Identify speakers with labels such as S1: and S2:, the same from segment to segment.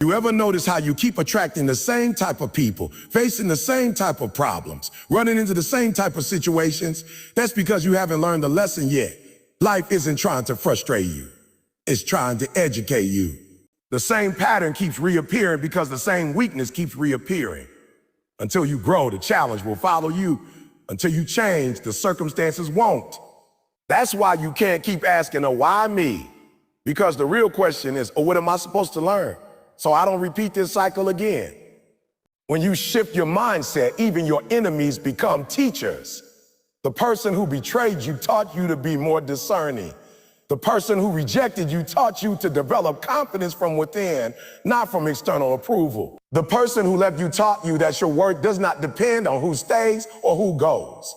S1: You ever notice how you keep attracting the same type of people, facing the same type of problems, running into the same type of situations? That's because you haven't learned the lesson yet. Life isn't trying to frustrate you. It's trying to educate you. The same pattern keeps reappearing because the same weakness keeps reappearing. Until you grow, the challenge will follow you. Until you change, the circumstances won't. That's why you can't keep asking, oh, why me? Because the real question is, oh, what am I supposed to learn so I don't repeat this cycle again? When you shift your mindset, even your enemies become teachers. The person who betrayed you taught you to be more discerning. The person who rejected you taught you to develop confidence from within, not from external approval. The person who left you taught you that your worth does not depend on who stays or who goes.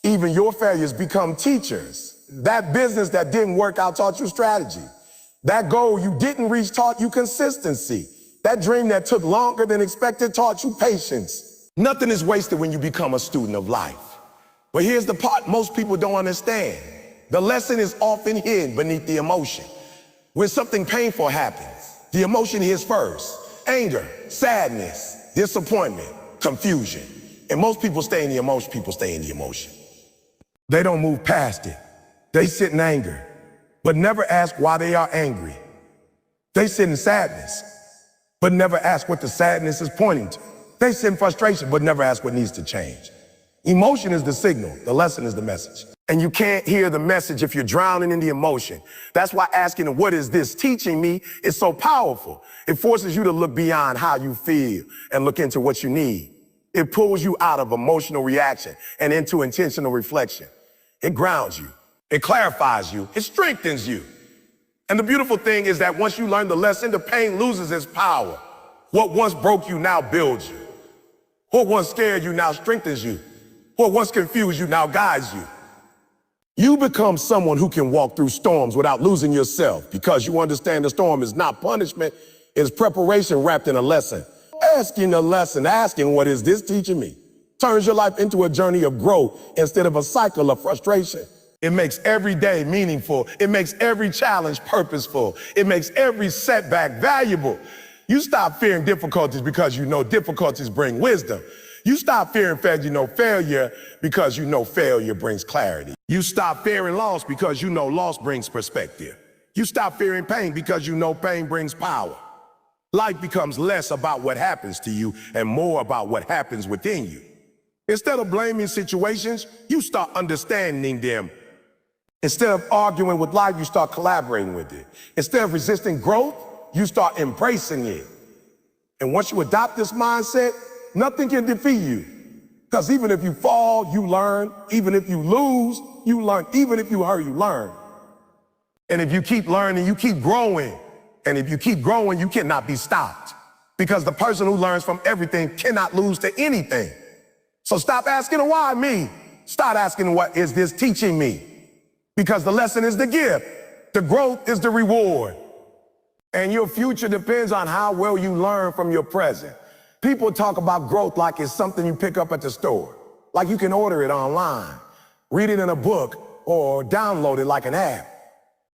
S1: Even your failures become teachers. That business that didn't work out taught you strategy. That goal you didn't reach taught you consistency. That dream that took longer than expected taught you patience. Nothing is wasted when you become a student of life. But here's the part most people don't understand. The lesson is often hidden beneath the emotion. When something painful happens, the emotion hits first. Anger, sadness, disappointment, confusion. And most people stay in the emotion. They don't move past it. They sit in anger, but never ask why they are angry. They sit in sadness, but never ask what the sadness is pointing to. They sit in frustration, but never ask what needs to change. Emotion is the signal, the lesson is the message. And you can't hear the message if you're drowning in the emotion. That's why asking, what is this teaching me, is so powerful. It forces you to look beyond how you feel and look into what you need. It pulls you out of emotional reaction and into intentional reflection. It grounds you. It clarifies you. It strengthens you. And the beautiful thing is that once you learn the lesson, the pain loses its power. What once broke you now builds you. What once scared you now strengthens you. What once confused you now guides you. You become someone who can walk through storms without losing yourself because you understand the storm is not punishment, it's preparation wrapped in a lesson. Asking the lesson, asking what is this teaching me, turns your life into a journey of growth instead of a cycle of frustration. It makes every day meaningful. It makes every challenge purposeful. It makes every setback valuable. You stop fearing difficulties because you know difficulties bring wisdom. You stop fearing failure because you know failure brings clarity. You stop fearing loss because you know loss brings perspective. You stop fearing pain because you know pain brings power. Life becomes less about what happens to you and more about what happens within you. Instead of blaming situations, you start understanding them. Instead of arguing with life, you start collaborating with it. Instead of resisting growth, you start embracing it. And once you adopt this mindset, nothing can defeat you. Because even if you fall, you learn. Even if you lose, you learn. Even if you hurt, you learn. And if you keep learning, you keep growing. And if you keep growing, you cannot be stopped. Because the person who learns from everything cannot lose to anything. So stop asking why me. Start asking what is this teaching me? Because the lesson is the gift. The growth is the reward. And your future depends on how well you learn from your present. People talk about growth like it's something you pick up at the store, like you can order it online, read it in a book, or download it like an app.